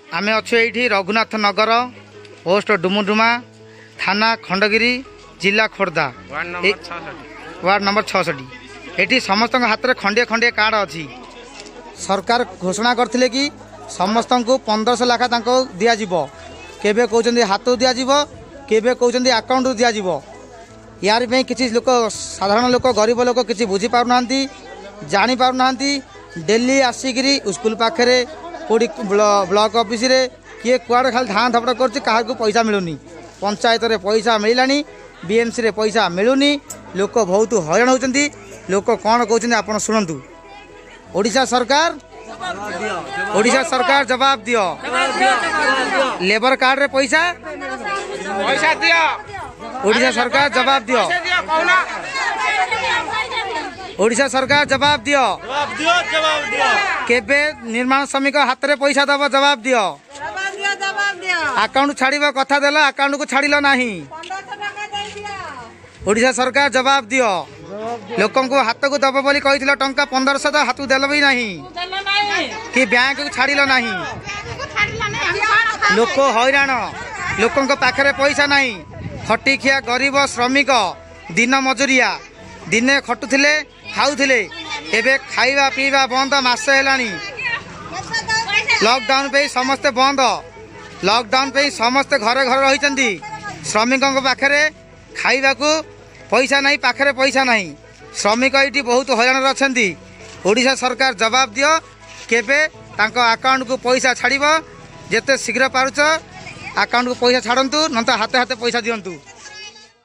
आमे अच्छे ये रघुनाथ नगर पोस्ट डुमुडुमा थाना खंडगिरी जिला खोर्धा वार्ड नंबर 66 ये समस्त हाथ में खंडे खंडे कार्ड अच्छी सरकार घोषणा करथिले कि समस्त को 1500 लाख दिज्व केबे कहते हाथ दिज्व केबे कहते आकाउंट दिज्व यार किसी लोक साधारण लोक गरीब लोक किसी बुझी पारना जानी पारना डेली आसिकी स्कूल पाखे कौटी ब्लॉक ऑफिस रे किए कुआड़े खाली धाँ धपड़ कर पैसा मिलूनी पंचायत रे पैसा मिलानी बीएमसी रे पैसा मिलूनी लोक बहुत हैरान होती लोक कौन कहते आप शुणु ओडिशा सरकार जवाब दियो लेबर कार्ड रे पैसा दियो ओडिशा सरकार जवाब दियो ओडिशा सरकार जवाब दियो केबे निर्माण श्रमिक हाथ में पैसा दब जवाब दियो अकाउंट छाड़ कथा देला अकाउंट को छाड़ नाही ओडिशा सरकार जवाब दियो लोक हाथ को दब बोली कही टंका 1500 हाथ को देल भी नहीं कि बैंक को छाड़ नाही लोक हैरान लोक पाखे पैसा नहीं खटिखिया गरीब श्रमिक दिन मजुरिया दिने खटुले खाऊले एबे खाइबा पीवा बंद मास है लॉकडाउन पे समस्ते बंद लॉकडाउन पे समस्ते घरे घर रही श्रमिकों पाखे खाइबा को पैसा नहीं पाखे पैसा नहीं श्रमिक ये बहुत हैरान अच्छा ओडिशा सरकार जवाब दियो केबे तांको अकाउंट को पैसा छाड़ जिते शीघ्र पारुच अकाउंट को पैसा छाड़ू न तो हाथे हाथे पैसा दिंतु।